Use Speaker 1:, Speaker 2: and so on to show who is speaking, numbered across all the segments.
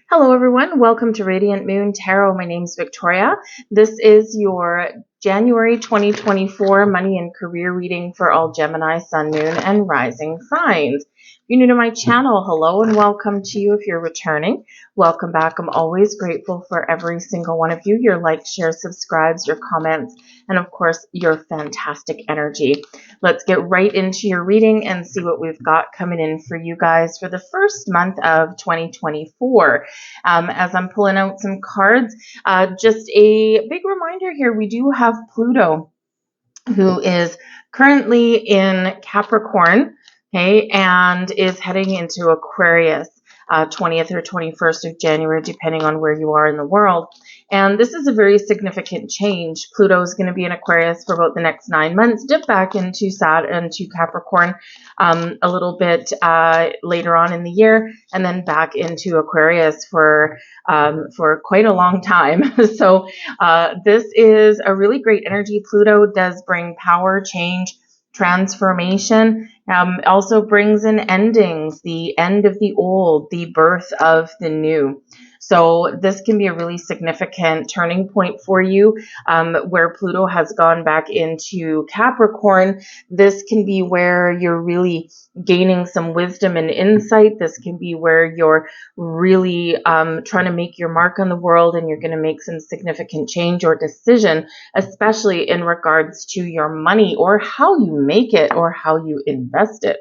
Speaker 1: Hello everyone, welcome to Radiant Moon Tarot. My name is Victoria. This is your January 2024 money and career reading for all Gemini, Sun, Moon, and Rising signs. If you're new to my channel, hello and welcome to you. If you're returning, welcome back. I'm always grateful for every single one of you, your likes, shares, subscribes, your comments, and of course, your fantastic energy. Let's get right into your reading and see what we've got coming in for you guys for the first month of 2024. As I'm pulling out some cards, just a big reminder here, we do have Pluto, who is currently in Capricorn, okay, and is heading into Aquarius, 20th or 21st of January, depending on where you are in the world. And this is a very significant change. Pluto is going to be in Aquarius for about the next 9 months, dip back into Capricorn a little bit later on in the year, and then back into Aquarius for quite a long time. So this is a really great energy. Pluto does bring power, change, transformation, also brings in endings, the end of the old, the birth of the new. So this can be a really significant turning point for you, where Pluto has gone back into Capricorn. This can be where you're really gaining some wisdom and insight. This can be where you're really trying to make your mark on the world, and you're going to make some significant change or decision, especially in regards to your money or how you make it or how you invest it.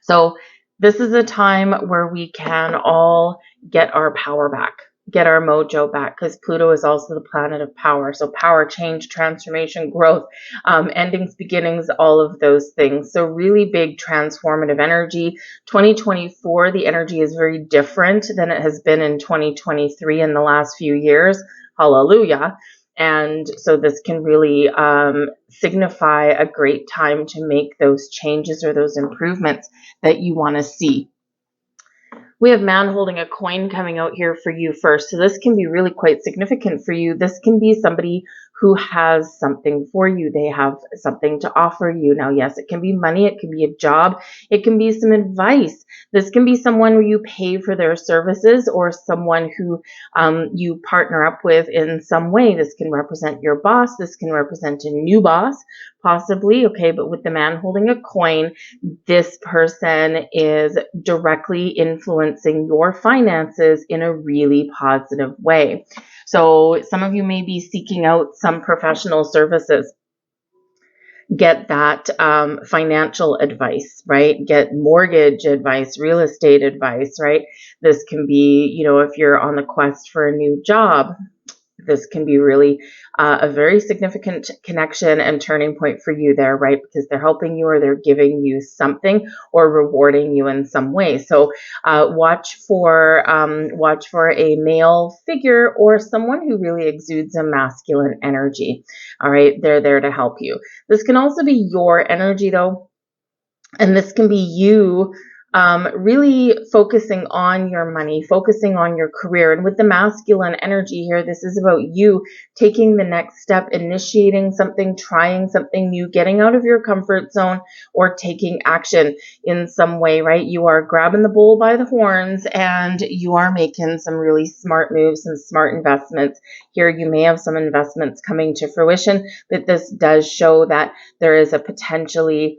Speaker 1: So this is a time where we can all get our power back, get our mojo back, because Pluto is also the planet of power. So power, change, transformation, growth, endings, beginnings, all of those things. So really big transformative energy. 2024, the energy is very different than it has been in 2023 in the last few years. Hallelujah. And so this can really signify a great time to make those changes or those improvements that you want to see. We have man holding a coin coming out here for you first. So this can be really quite significant for you. This can be somebody who has something for you. They have something to offer you. Now, yes, it can be money. It can be a job. It can be some advice. This can be someone where you pay for their services, or someone who you partner up with in some way. This can represent your boss. This can represent a new boss, possibly. Okay, but with the man holding a coin, this person is directly influencing your finances in a really positive way. So some of you may be seeking out some professional services. Get that financial advice, right? Get mortgage advice, real estate advice, right? This can be, if you're on the quest for a new job, this can be really a very significant connection and turning point for you there, right? Because they're helping you, or they're giving you something, or rewarding you in some way. So watch for a male figure, or someone who really exudes a masculine energy. All right, they're there to help you. This can also be your energy though, and this can be you really focusing on your money, focusing on your career. And with the masculine energy here, this is about you taking the next step, initiating something, trying something new, getting out of your comfort zone, or taking action in some way, right? You are grabbing the bull by the horns, and you are making some really smart moves and smart investments. Here, you may have some investments coming to fruition, but this does show that there is a potentially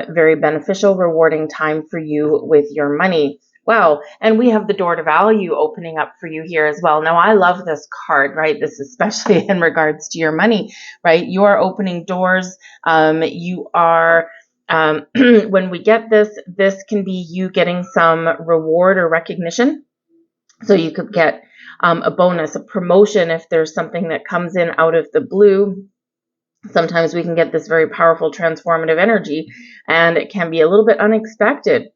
Speaker 1: very beneficial, rewarding time for you with your money. Wow. And we have the door to value opening up for you here as well. Now, I love this card, right? This especially in regards to your money, right? You are opening doors. You are, when we get this can be you getting some reward or recognition. So you could get a bonus, a promotion, if there's something that comes in out of the blue. Sometimes we can get this very powerful transformative energy, and it can be a little bit unexpected,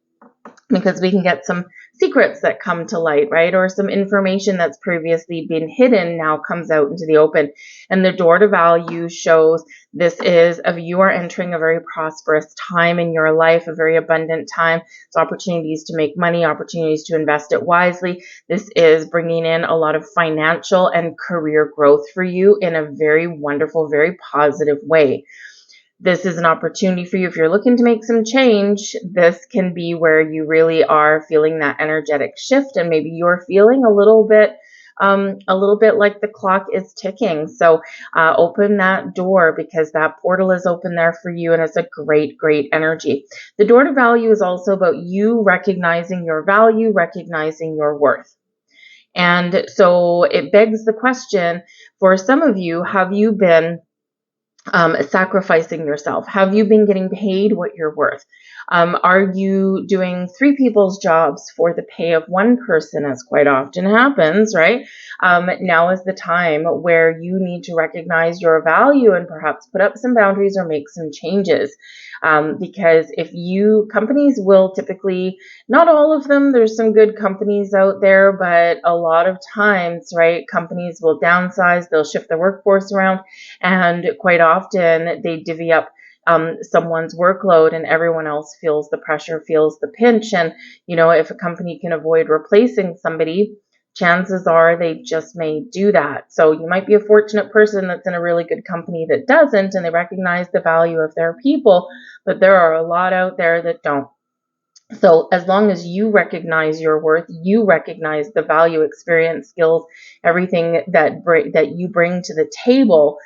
Speaker 1: because we can get some secrets that come to light, right? Or some information that's previously been hidden now comes out into the open. And the door to value shows this is of you are entering a very prosperous time in your life, a very abundant time. It's opportunities to make money, opportunities to invest it wisely. This is bringing in a lot of financial and career growth for you in a very wonderful, very positive way. this is an opportunity for you. If you're looking to make some change, this can be where you really are feeling that energetic shift, and maybe you're feeling a little bit like the clock is ticking. So open that door, because that portal is open there for you, and it's a great, great energy. The door to value is also about you recognizing your value, recognizing your worth. And so it begs the question for some of you, have you been sacrificing yourself? Have you been getting paid what you're worth? Are you doing 3 people's jobs for the pay of 1 person, as quite often happens, right? Now is the time where you need to recognize your value and perhaps put up some boundaries or make some changes. Because companies will typically, not all of them, there's some good companies out there, but a lot of times, right, companies will downsize, they'll shift their workforce around, and quite often they divvy up someone's workload, and everyone else feels the pressure, feels the pinch. And, if a company can avoid replacing somebody, chances are they just may do that. So you might be a fortunate person that's in a really good company that doesn't, and they recognize the value of their people, but there are a lot out there that don't. So as long as you recognize your worth, you recognize the value, experience, skills, everything that you bring to the table,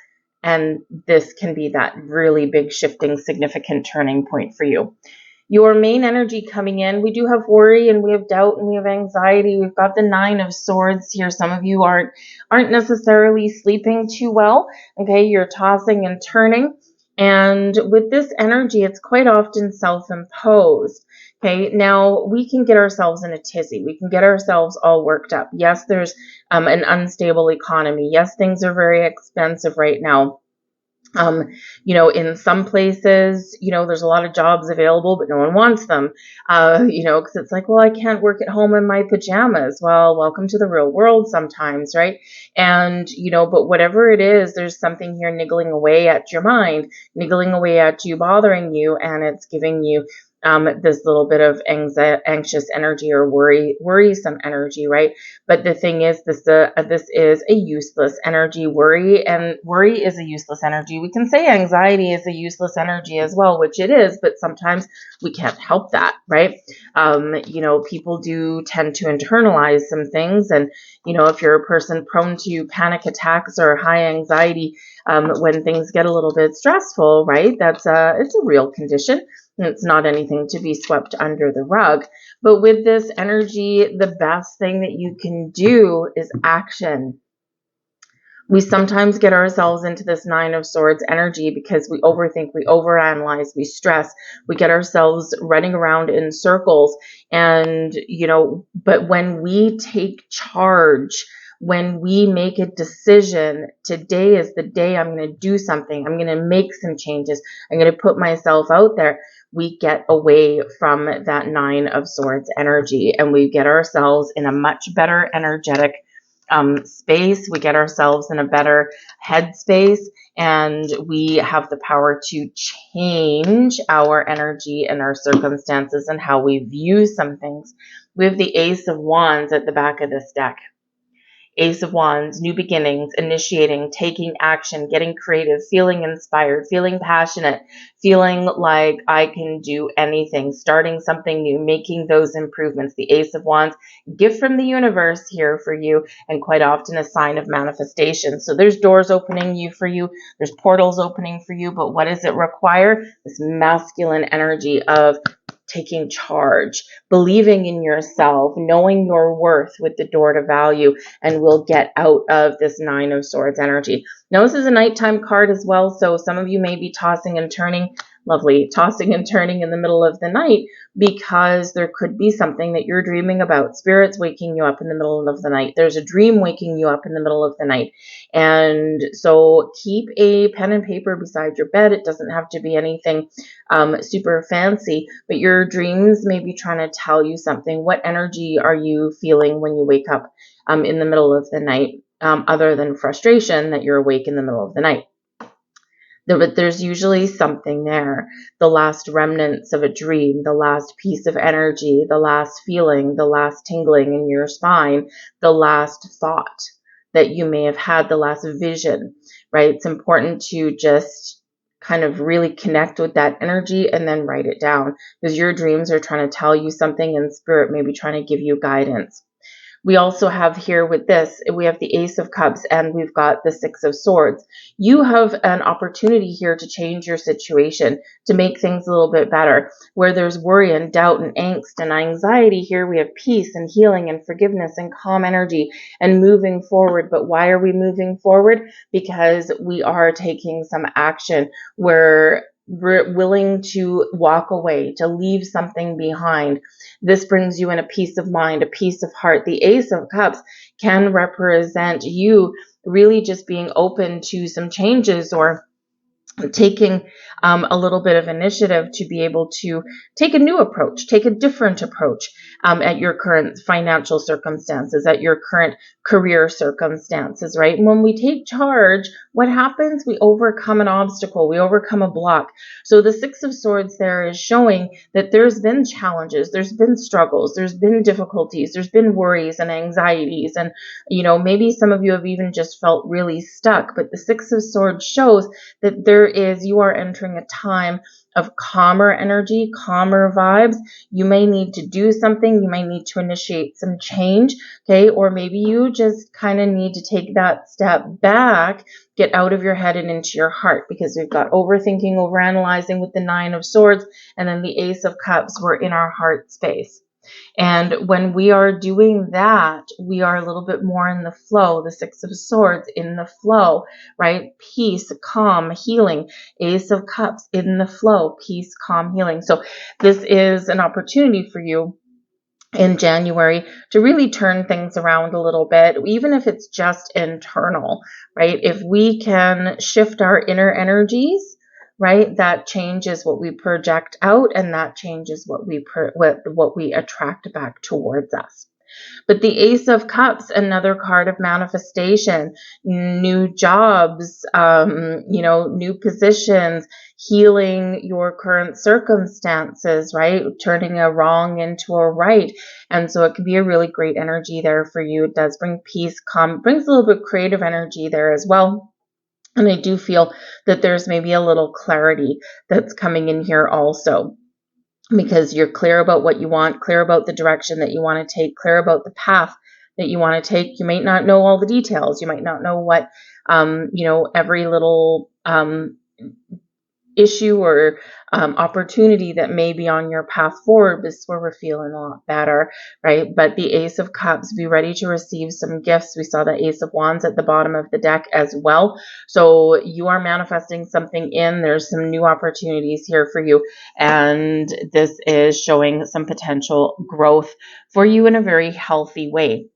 Speaker 1: and this can be that really big shifting, significant turning point for you. Your main energy coming in, we do have worry, and we have doubt, and we have anxiety. We've got the 9 of Swords here. Some of you aren't necessarily sleeping too well. Okay, you're tossing and turning. And with this energy, it's quite often self-imposed. Okay, now we can get ourselves in a tizzy. We can get ourselves all worked up. Yes, there's an unstable economy. Yes, things are very expensive right now. In some places, there's a lot of jobs available, but no one wants them, because it's like, well, I can't work at home in my pajamas. Well, welcome to the real world sometimes, right? And, but whatever it is, there's something here niggling away at your mind, niggling away at you, bothering you, and it's giving you this little bit of anxious energy or worrisome energy, right? But the thing is, this is a useless energy. Worry is a useless energy. We can say anxiety is a useless energy as well, which it is, but sometimes we can't help that, right? People do tend to internalize some things, and if you're a person prone to panic attacks or high anxiety when things get a little bit stressful, right? It's a real condition. It's not anything to be swept under the rug. But with this energy, the best thing that you can do is action. We sometimes get ourselves into this 9 of Swords energy because we overthink, we overanalyze, we stress, we get ourselves running around in circles. And, but when we take charge, when we make a decision, today is the day I'm going to do something, I'm going to make some changes, I'm going to put myself out there, we get away from that 9 of Swords energy, and we get ourselves in a much better energetic space. We get ourselves in a better headspace, and we have the power to change our energy and our circumstances and how we view some things. We have the Ace of Wands at the back of this deck. Ace of Wands, new beginnings, initiating, taking action, getting creative, feeling inspired, feeling passionate, feeling like I can do anything, starting something new, making those improvements. The Ace of Wands, gift from the universe here for you, and quite often a sign of manifestation. So there's doors opening for you, there's portals opening for you, but what does it require? This masculine energy of taking charge, believing in yourself, knowing your worth with the door to value, and we'll get out of this 9 of Swords energy. Now, this is a nighttime card as well, so some of you may be tossing and turning, lovely, tossing and turning in the middle of the night, because there could be something that you're dreaming about. Spirit's waking you up in the middle of the night. There's a dream waking you up in the middle of the night. And so keep a pen and paper beside your bed. It doesn't have to be anything super fancy, but your dreams may be trying to tell you something. What energy are you feeling when you wake up in the middle of the night, other than frustration that you're awake in the middle of the night? But there's usually something there, the last remnants of a dream, the last piece of energy, the last feeling, the last tingling in your spine, the last thought that you may have had, the last vision, right? It's important to just kind of really connect with that energy and then write it down, because your dreams are trying to tell you something and spirit may be trying to give you guidance. We also have here with this, we have the Ace of Cups and we've got the Six of Swords. You have an opportunity here to change your situation, to make things a little bit better. Where there's worry and doubt and angst and anxiety, here we have peace and healing and forgiveness and calm energy and moving forward. But why are we moving forward? Because we are taking some action. We're willing to walk away, to leave something behind. This brings you in a peace of mind, a peace of heart. The Ace of Cups can represent you really just being open to some changes, or taking a little bit of initiative to be able to take a new approach, take a different approach at your current financial circumstances, at your current career circumstances, right? And when we take charge, what happens? We overcome an obstacle, we overcome a block. So the Six of Swords there is showing that there's been challenges, there's been struggles, there's been difficulties, there's been worries and anxieties, and maybe some of you have even just felt really stuck. But the Six of Swords shows that you are entering a time of calmer energy, calmer vibes. You may need to do something. You may need to initiate some change, okay? Or maybe you just kind of need to take that step back, get out of your head and into your heart, because we've got overthinking, overanalyzing with the Nine of Swords, and then the Ace of Cups, we're in our heart space. And when we are doing that, we are a little bit more in the flow. The Six of Swords in the flow, right? Peace, calm, healing. Ace of Cups in the flow, peace, calm, healing. So this is an opportunity for you in January to really turn things around a little bit, even if it's just internal, right? If we can shift our inner energies, right, that changes what we project out, and that changes what we attract back towards us. But the Ace of Cups, another card of manifestation, new jobs, new positions, healing your current circumstances, right? Turning a wrong into a right. And so it can be a really great energy there for you. It does bring peace, calm, brings a little bit of creative energy there as well. And I do feel that there's maybe a little clarity that's coming in here also, because you're clear about what you want, clear about the direction that you want to take, clear about the path that you want to take. You might not know all the details. You might not know what, every little issue or opportunity that may be on your path forward. This is where we're feeling a lot better, right? But the Ace of Cups, be ready to receive some gifts. We saw the Ace of Wands at the bottom of the deck as well. So you are manifesting something in. There's some new opportunities here for you. And this is showing some potential growth for you in a very healthy way.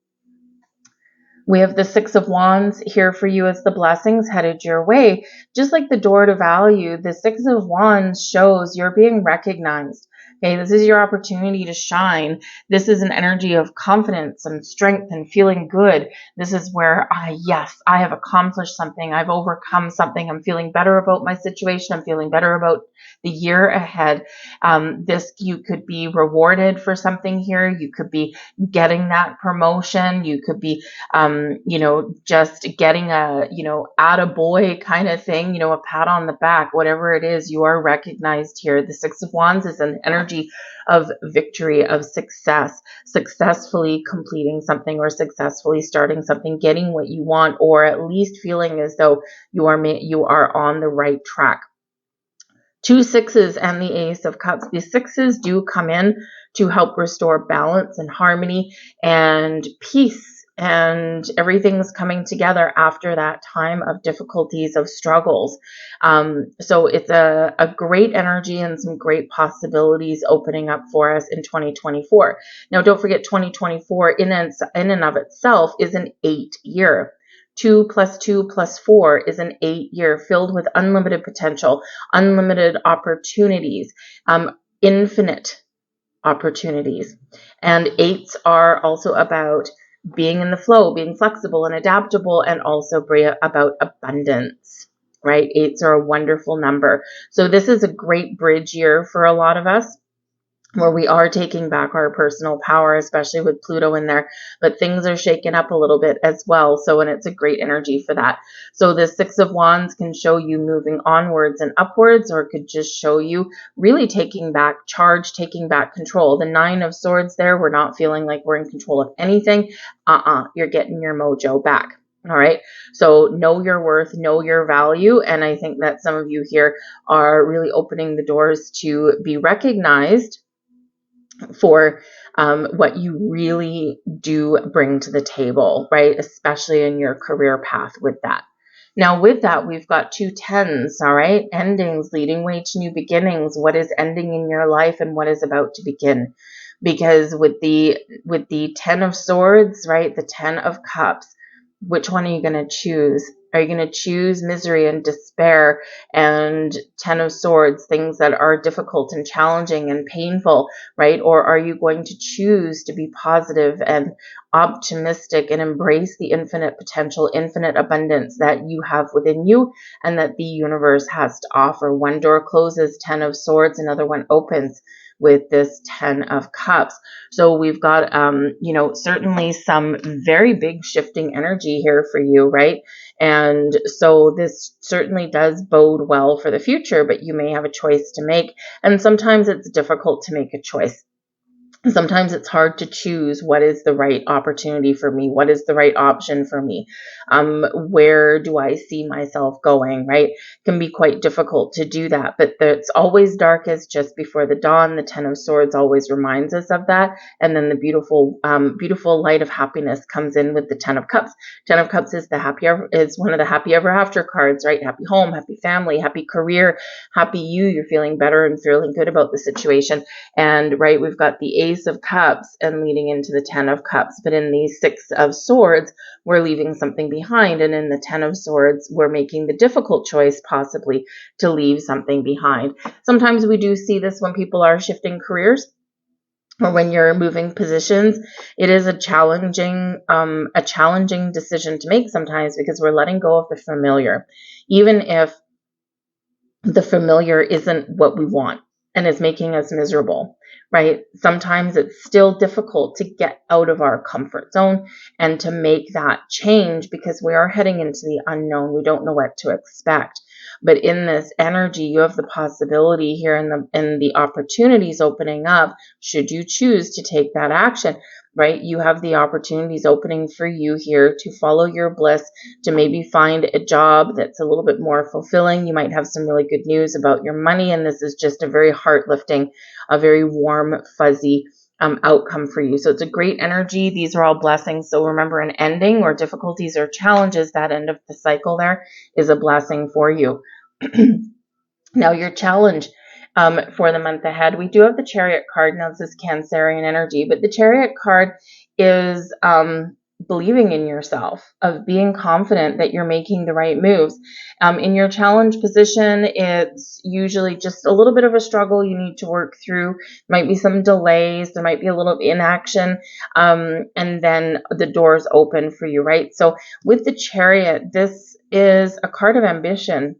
Speaker 1: We have the Six of Wands here for you as the blessings headed your way. Just like the door to value, the Six of Wands shows you're being recognized. Okay, this is your opportunity to shine. This is an energy of confidence and strength and feeling good. This is where, yes, I have accomplished something. I've overcome something. I'm feeling better about my situation. I'm feeling better about the year ahead. You could be rewarded for something here. You could be getting that promotion. You could be, just getting a, attaboy kind of thing, a pat on the back, whatever it is, you are recognized here. The Six of Wands is an energy of victory, of success, successfully completing something or successfully starting something, getting what you want, or at least feeling as though you are on the right track. Two sixes and the Ace of Cups. The sixes do come in to help restore balance and harmony and peace, and everything's coming together after that time of difficulties, of struggles. So it's a great energy and some great possibilities opening up for us in 2024. Now, don't forget, 2024 in and of itself is an 8-year. 2 + 2 + 4 is an 8-year filled with unlimited potential, unlimited opportunities, infinite opportunities. And 8s are also about being in the flow, being flexible and adaptable, and also about abundance, right? 8s are a wonderful number. So this is a great bridge year for a lot of us. where we are taking back our personal power, especially with Pluto in there, but things are shaken up a little bit as well. So, and it's a great energy for that. So the Six of Wands can show you moving onwards and upwards, or it could just show you really taking back charge, taking back control. The Nine of Swords there, we're not feeling like we're in control of anything. You're getting your mojo back. All right. So know your worth, know your value. And I think that some of you here are really opening the doors to be recognized for what you really do bring to the table, right? Especially in your career path with that. Now, with that, we've got 2 tens, all right? Endings, leading way to new beginnings. What is ending in your life and what is about to begin? Because with the 10 of Swords, right? The 10 of Cups, which one are you going to choose? Are you going to choose misery and despair and 10 of Swords, things that are difficult and challenging and painful, right? Or are you going to choose to be positive and optimistic and embrace the infinite potential, infinite abundance that you have within you and that the universe has to offer? One door closes, 10 of Swords, another one opens with this 10 of Cups. So we've got, certainly some very big shifting energy here for you, right? And so this certainly does bode well for the future, but you may have a choice to make. And sometimes it's difficult to make a choice. Sometimes it's hard to choose what is the right opportunity for me, what is the right option for me, where do I see myself going, right? It can be quite difficult to do that, but it's always darkest just before the dawn. The 10 of Swords always reminds us of that, and then the beautiful light of happiness comes in with the 10 of Cups. 10 of Cups is one of the happy ever after cards, right? Happy home, happy family, happy career, happy you're feeling better and feeling good about the situation. And right, we've got the Ace of Cups and leading into the 10 of Cups. But in the 6 of Swords, we're leaving something behind. And in the 10 of Swords, we're making the difficult choice possibly to leave something behind. Sometimes we do see this when people are shifting careers or when you're moving positions. It is a challenging decision to make sometimes because we're letting go of the familiar, even if the familiar isn't what we want and is making us miserable, right? Sometimes it's still difficult to get out of our comfort zone and to make that change because we are heading into the unknown. We don't know what to expect. But in this energy, you have the possibility here and the opportunities opening up should you choose to take that action, right? You have the opportunities opening for you here to follow your bliss, to maybe find a job that's a little bit more fulfilling. You might have some really good news about your money, and this is just a very heart-lifting, a very warm, fuzzy outcome for you. So it's a great energy. These are all blessings. So remember, an ending or difficulties or challenges, that end of the cycle there is a blessing for you. Now, your challenge for the month ahead, we do have the Chariot card. Now, this is Cancerian energy, but the Chariot card is believing in yourself, of being confident that you're making the right moves. In your challenge position, it's usually just a little bit of a struggle you need to work through. Might be some delays. There might be a little inaction. And then the doors open for you, right? So with the Chariot, this is a card of ambition,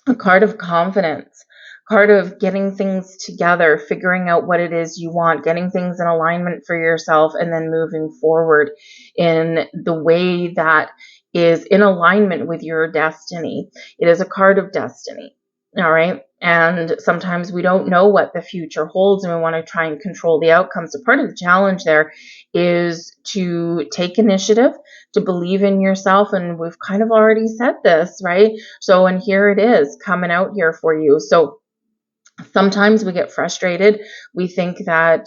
Speaker 1: a card of confidence, card of getting things together, figuring out what it is you want, getting things in alignment for yourself, and then moving forward in the way that is in alignment with your destiny. It is a card of destiny. All right. And sometimes we don't know what the future holds and we want to try and control the outcome. So part of the challenge there is to take initiative, to believe in yourself. And we've kind of already said this, right? So, and here it is coming out here for you. So sometimes we get frustrated. We think that,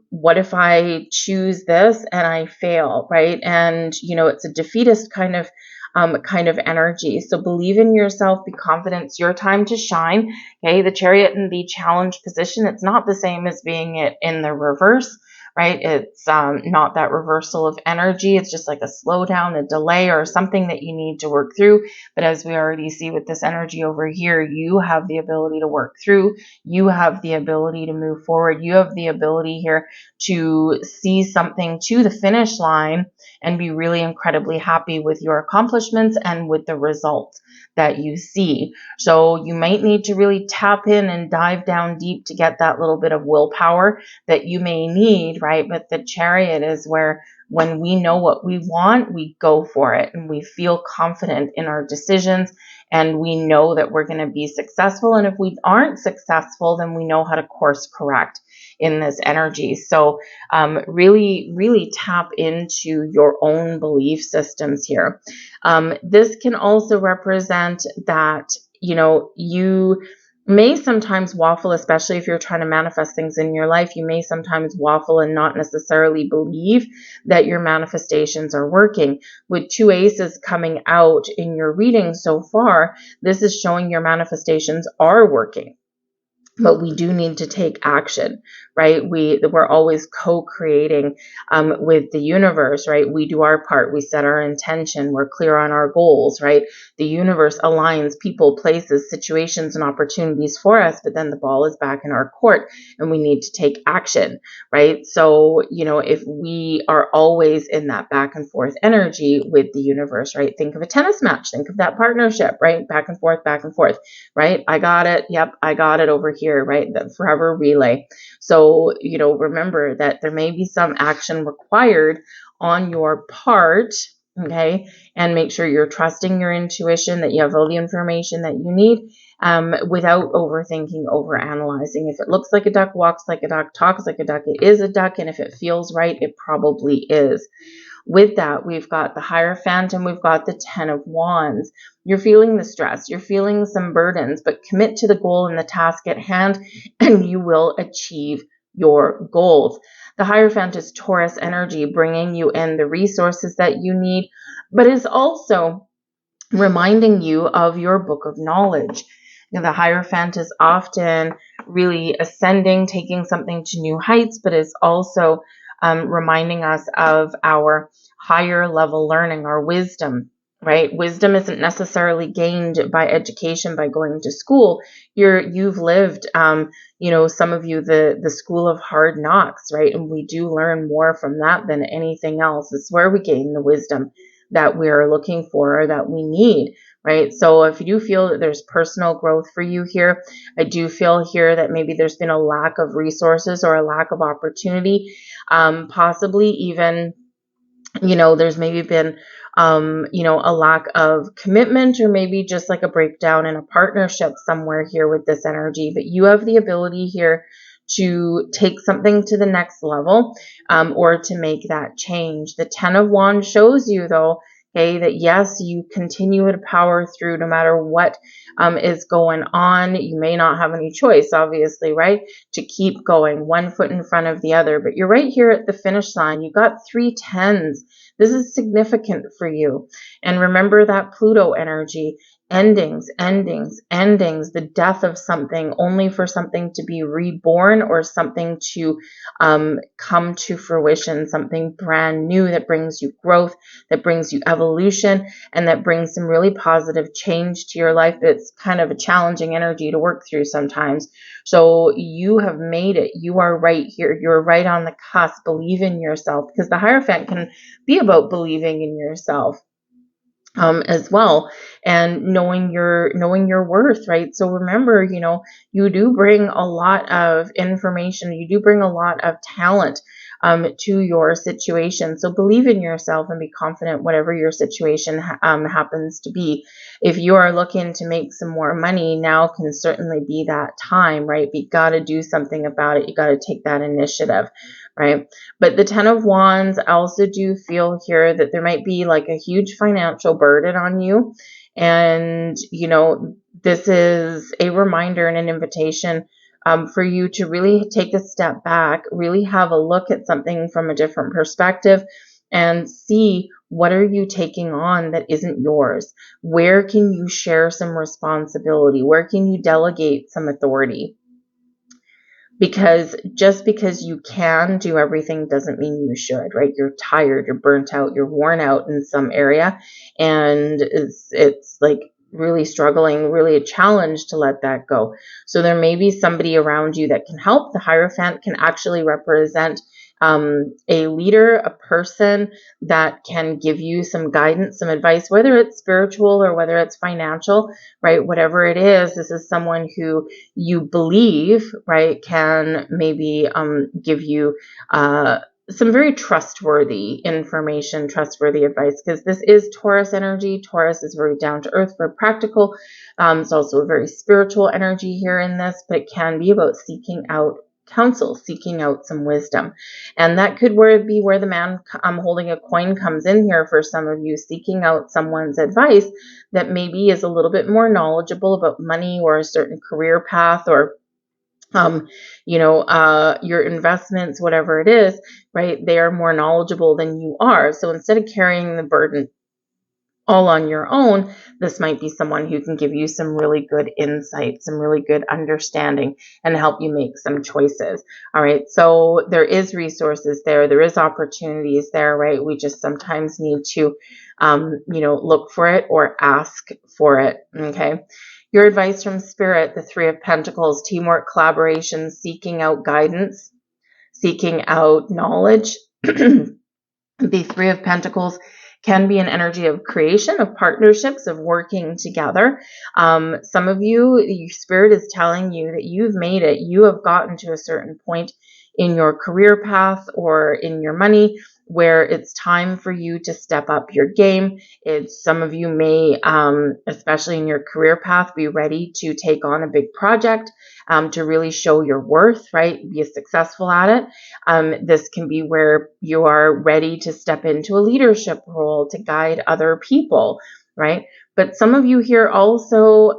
Speaker 1: what if I choose this and I fail, right? And, it's a defeatist kind of energy. So believe in yourself, be confident. It's your time to shine. Okay. The Chariot in the challenge position, it's not the same as being it in the reverse, right? It's not that reversal of energy. It's just like a slowdown, a delay, or something that you need to work through. But as we already see with this energy over here, you have the ability to work through. You have the ability to move forward. You have the ability here to see something to the finish line and be really incredibly happy with your accomplishments and with the results that you see. So you might need to really tap in and dive down deep to get that little bit of willpower that you may need, right? But the Chariot is where when we know what we want, we go for it and we feel confident in our decisions and we know that we're going to be successful. And if we aren't successful, then we know how to course correct in this energy. So really tap into your own belief systems here. This can also represent that, you may sometimes waffle, especially if you're trying to manifest things in your life. You may sometimes waffle and not necessarily believe that your manifestations are working. With 2 aces coming out in your reading so far, this is showing your manifestations are working. But we do need to take action, right? We're always co-creating with the universe, right? We do our part. We set our intention. We're clear on our goals, right? The universe aligns people, places, situations, and opportunities for us, but then the ball is back in our court and we need to take action, right? So, if we are always in that back and forth energy with the universe, right? Think of a tennis match. Think of that partnership, right? Back and forth, right? I got it. Yep, I got it over here, right? The forever relay. So, remember that there may be some action required on your part, okay? And make sure you're trusting your intuition, that you have all the information that you need without overthinking, overanalyzing. If it looks like a duck, walks like a duck, talks like a duck, it is a duck. And if it feels right, it probably is. With that, we've got the Hierophant and we've got the 10 of Wands. You're feeling the stress, you're feeling some burdens, but commit to the goal and the task at hand, and you will achieve your goals. The Hierophant is Taurus energy, bringing you in the resources that you need, but is also reminding you of your book of knowledge. The Hierophant is often really ascending, taking something to new heights, but is also reminding us of our higher level learning, our wisdom, right? Wisdom isn't necessarily gained by education, by going to school. You've lived, some of you, the school of hard knocks, right? And we do learn more from that than anything else. It's where we gain the wisdom that we're looking for, or that we need, right? So if you do feel that there's personal growth for you here, I do feel here that maybe there's been a lack of resources or a lack of opportunity, possibly even, there's maybe been, a lack of commitment, or maybe just like a breakdown in a partnership somewhere here with this energy. But you have the ability here to take something to the next level, or to make that change. The 10 of Wands shows you, though, okay, that yes, you continue to power through no matter what is going on. You may not have any choice, obviously, right, to keep going, one foot in front of the other. But you're right here at the finish line. You got 3 10s. This is significant for you. And remember that Pluto energy. Endings, the death of something, only for something to be reborn, or something to come to fruition, something brand new that brings you growth, that brings you evolution, and that brings some really positive change to your life. It's kind of a challenging energy to work through sometimes. So you have made it. You are right here. You're right on the cusp. Believe in yourself, because the Hierophant can be about believing in yourself. As well, and knowing your worth, right? So remember, you do bring a lot of information, you do bring a lot of talent to your situation. So believe in yourself and be confident, whatever your situation happens to be. If you are looking to make some more money, now can certainly be that time, right? But you got to do something about it. You got to take that initiative, right? But the 10 of Wands, I also do feel here that there might be like a huge financial burden on you. And, this is a reminder and an invitation for you to really take a step back, really have a look at something from a different perspective, and see, what are you taking on that isn't yours? Where can you share some responsibility? Where can you delegate some authority? because just because you can do everything doesn't mean you should, right? You're tired, you're burnt out, you're worn out in some area, and it's like really struggling, really a challenge to let that go. So there may be somebody around you that can help. The Hierophant can actually represent a leader, a person that can give you some guidance, some advice, whether it's spiritual or whether it's financial, right? Whatever it is, this is someone who you believe, right, can maybe give you some very trustworthy information, trustworthy advice, because this is Taurus energy. Taurus is very down to earth, very practical. It's also a very spiritual energy here in this, but it can be about seeking out counsel, seeking out some wisdom. And that could be where the man holding a coin comes in here for some of you, seeking out someone's advice that maybe is a little bit more knowledgeable about money or a certain career path, or your investments, whatever it is, right? They are more knowledgeable than you are. So instead of carrying the burden all on your own, this might be someone who can give you some really good insight, some really good understanding, and help you make some choices. All right. So there is resources there. There is opportunities there, right? We just sometimes need to, look for it or ask for it. Okay. Your advice from Spirit, the Three of Pentacles: teamwork, collaboration, seeking out guidance, seeking out knowledge. The Three of Pentacles can be an energy of creation, of partnerships, of working together. Some of you, your Spirit is telling you that you've made it. You have gotten to a certain point in your career path or in your money where it's time for you to step up your game. Some of you may, especially in your career path, be ready to take on a big project, to really show your worth, right? Be successful at it. This can be where you are ready to step into a leadership role to guide other people, right? But some of you here also,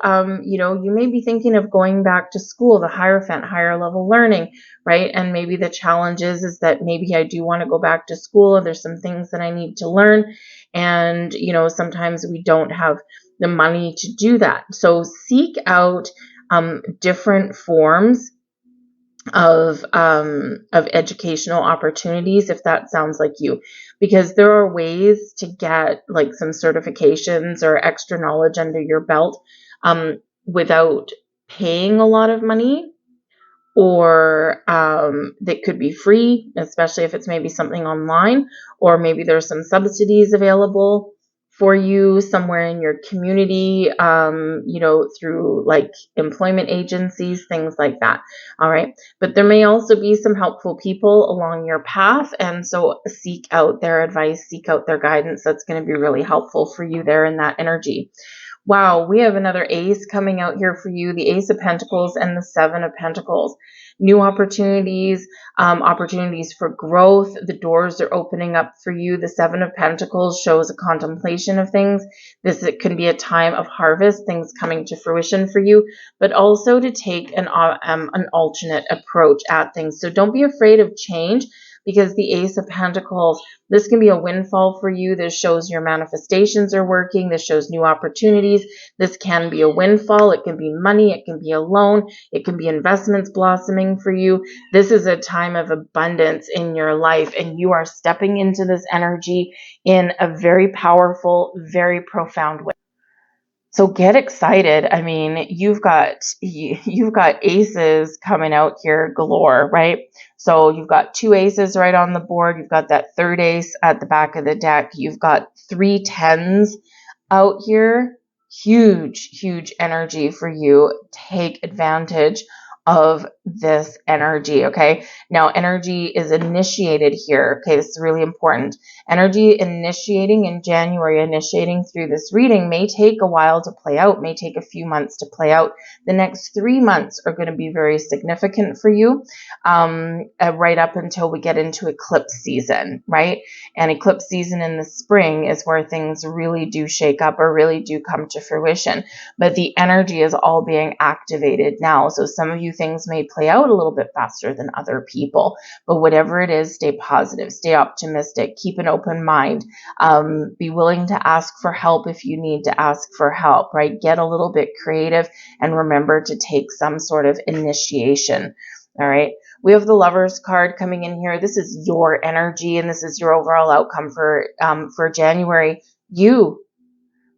Speaker 1: you may be thinking of going back to school, the Hierophant, higher level learning, right? And maybe the challenge is that maybe I do want to go back to school, and there's some things that I need to learn. And, sometimes we don't have the money to do that. So seek out different forms of educational opportunities, if that sounds like you, because there are ways to get like some certifications or extra knowledge under your belt without paying a lot of money, or that could be free, especially if it's maybe something online, or maybe there's some subsidies available for you somewhere in your community, through like employment agencies, things like that. All right. But there may also be some helpful people along your path. And so seek out their advice, seek out their guidance. That's going to be really helpful for you there in that energy. Wow, we have another ace coming out here for you, the Ace of Pentacles and the Seven of Pentacles. New opportunities, opportunities for growth. The doors are opening up for you. The Seven of Pentacles shows a contemplation of things. It can be a time of harvest, things coming to fruition for you, but also to take an alternate approach at things. So don't be afraid of change, because the Ace of Pentacles, this can be a windfall for you. This shows your manifestations are working. This shows new opportunities. This can be a windfall. It can be money. It can be a loan. It can be investments blossoming for you. This is a time of abundance in your life, and you are stepping into this energy in a very powerful, very profound way. So get excited. I mean, you've got aces coming out here galore, right? So you've got two aces right on the board. You've got that third ace at the back of the deck. You've got 3 tens out here. Huge, huge energy for you. Take advantage of this energy, okay? Now, energy is initiated here, okay? This is really important. Energy initiating in January, initiating through this reading, may take a while to play out, may take a few months to play out. The next 3 months are going to be very significant for you, right up until we get into eclipse season, right? And eclipse season in the spring is where things really do shake up or really do come to fruition. But the energy is all being activated now. So some of you, things may play out a little bit faster than other people. But whatever it is, stay positive, stay optimistic, keep an open mind, be willing to ask for help if you need to ask for help, right? Get a little bit creative, and remember to take some sort of initiation. All right. We have the Lovers card coming in here. This is your energy, and this is your overall outcome for January. You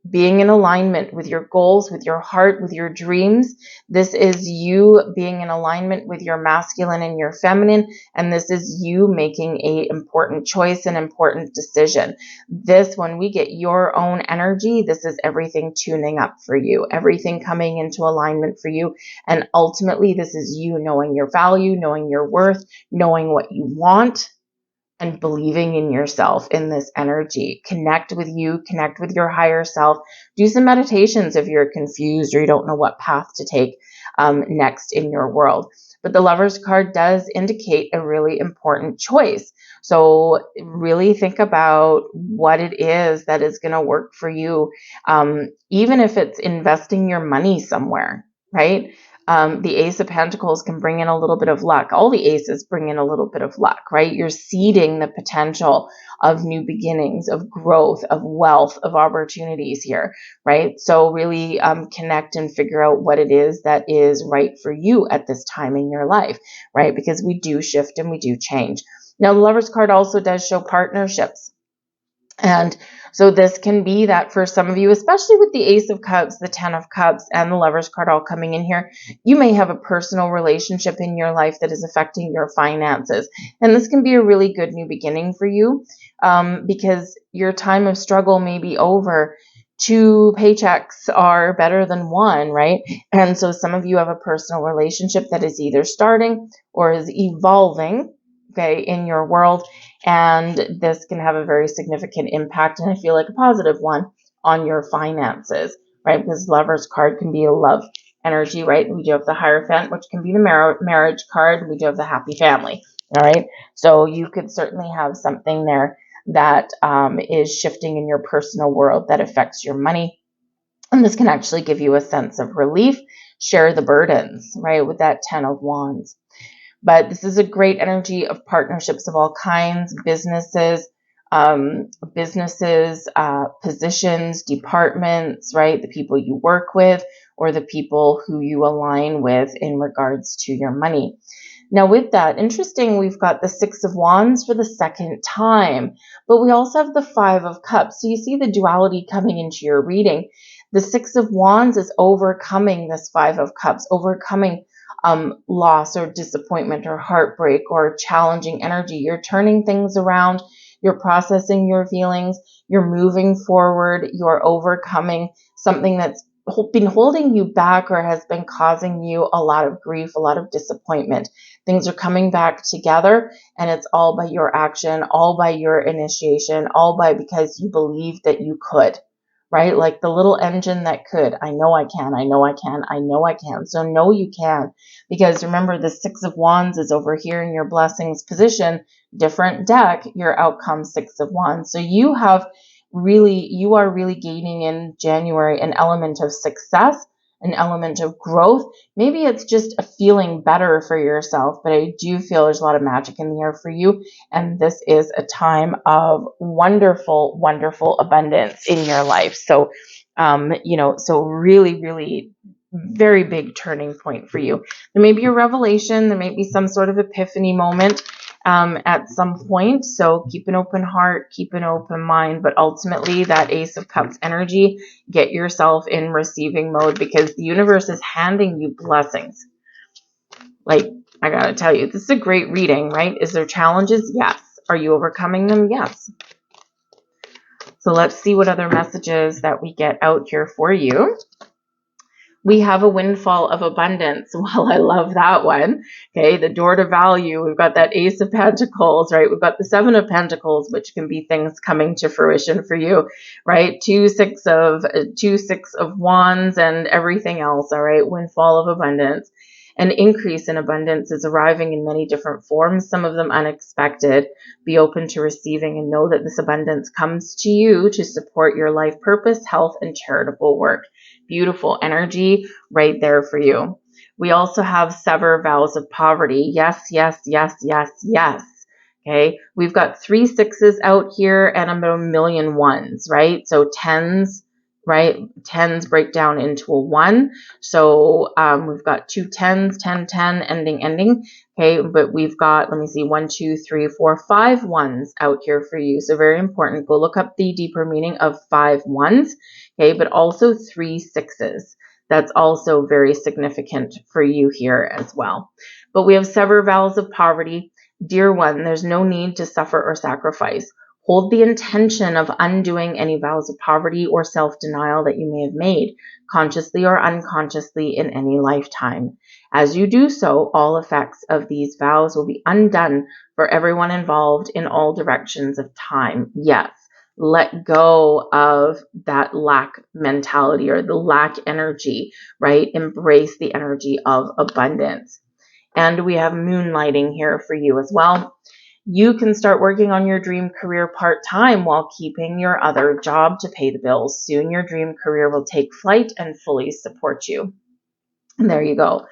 Speaker 1: being in alignment with your goals, with your heart, with your dreams. This is you being in alignment with your masculine and your feminine. And this is you making a important choice, an important decision. This, when we get your own energy, this is everything tuning up for you, everything coming into alignment for you. And ultimately, this is you knowing your value, knowing your worth, knowing what you want, and believing in yourself in this energy. Connect with you, connect with your higher self. Do some meditations if you're confused or you don't know what path to take next in your world. But the Lovers card does indicate a really important choice. So really think about what it is that is going to work for you, even if it's investing your money somewhere, right? The Ace of Pentacles can bring in a little bit of luck. All the aces bring in a little bit of luck, right? You're seeding the potential of new beginnings, of growth, of wealth, of opportunities here, right? So really connect and figure out what it is that is right for you at this time in your life, right? Because we do shift and we do change. Now, the Lovers card also does show partnerships. And so this can be that for some of you, especially with the Ace of Cups, the 10 of Cups, and the Lovers card all coming in here, you may have a personal relationship in your life that is affecting your finances. And this can be a really good new beginning for you because your time of struggle may be over. 2 paychecks are better than 1, right? And so some of you have a personal relationship that is either starting or is evolving, okay, in your world. And this can have a very significant impact, and I feel like a positive one, on your finances, right? Because Lovers card can be a love energy, right? We do have the Hierophant, which can be the marriage card. We do have the Happy Family, all right? So you could certainly have something there that is shifting in your personal world that affects your money. And this can actually give you a sense of relief, share the burdens, right? With that 10 of Wands. But this is a great energy of partnerships of all kinds, businesses, positions, departments, right? The people you work with or the people who you align with in regards to your money. Now with that, interesting, we've got the 6 of Wands for the second time, but we also have the 5 of Cups. So you see the duality coming into your reading. The 6 of Wands is overcoming this 5 of Cups, overcoming loss or disappointment or heartbreak or challenging energy. You're turning things around. You're processing your feelings. You're moving forward. You're overcoming something that's been holding you back or has been causing you a lot of grief, a lot of disappointment. Things are coming back together, and it's all by your action, all by your initiation, all by because you believe that you could. Right? Like the little engine that could. I know I can, I know I can, I know I can. So know you can. Because remember, the 6 of Wands is over here in your blessings position, different deck, your outcome 6 of Wands. So you are really gaining in January an element of success, an element of growth. Maybe it's just a feeling better for yourself, but I do feel there's a lot of magic in the air for you. And this is a time of wonderful, wonderful abundance in your life. So, so really very big turning point for you. There may be a revelation. There may be some sort of epiphany moment at some point. So keep an open heart, keep an open mind, but ultimately that Ace of Cups energy, get yourself in receiving mode because the universe is handing you blessings. Like, I gotta tell you, this is a great reading, right? Is there challenges? Yes. Are you overcoming them? Yes. So let's see what other messages that we get out here for you. We have a windfall of abundance. Well, I love that one. Okay, the door to value. We've got that Ace of Pentacles, right? We've got the 7 of Pentacles, which can be things coming to fruition for you, right? 2 6 of Wands and everything else, all right? Windfall of abundance. An increase in abundance is arriving in many different forms, some of them unexpected. Be open to receiving and know that this abundance comes to you to support your life purpose, health, and charitable work. Beautiful energy right there for you. We also have sever vows of poverty. Yes, yes, yes, yes, yes. Okay, we've got 3 6s out here and about a million 1s, right? So 10s, right? 10s break down into a 1. So we've got 2 10s, 10, 10, ending. Okay, but we've got, let me see, 1, 2, 3, 4, 5 1s out here for you. So very important. Go look up the deeper meaning of 5 1s. Okay, but also 3 6s. That's also very significant for you here as well. But we have sever vows of poverty. Dear one, there's no need to suffer or sacrifice. Hold the intention of undoing any vows of poverty or self-denial that you may have made, consciously or unconsciously in any lifetime. As you do so, all effects of these vows will be undone for everyone involved in all directions of time. Yes, let go of that lack mentality or the lack energy, right? Embrace the energy of abundance. And we have moonlighting here for you as well. You can start working on your dream career part-time while keeping your other job to pay the bills. Soon your dream career will take flight and fully support you. And there you go.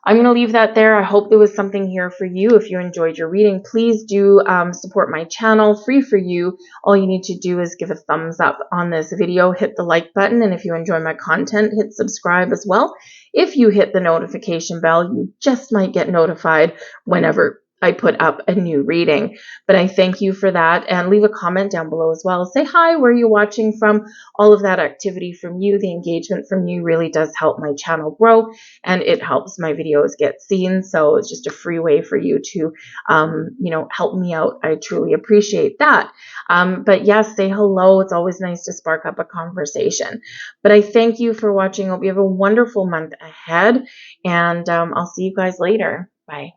Speaker 1: I'm going to leave that there. I hope there was something here for you. If you enjoyed your reading, please do support my channel, free for you. All you need to do is give a thumbs up on this video, hit the like button, and if you enjoy my content, hit subscribe as well. If you hit the notification bell, you just might get notified whenever I put up a new reading. But I thank you for that, and leave a comment down below as well. Say hi, where you're watching from. All of that activity from you, the engagement from you really does help my channel grow, and it helps my videos get seen. So it's just a free way for you to, help me out. I truly appreciate that. But yes, say hello. It's always nice to spark up a conversation. But I thank you for watching. Hope you have a wonderful month ahead, and I'll see you guys later. Bye.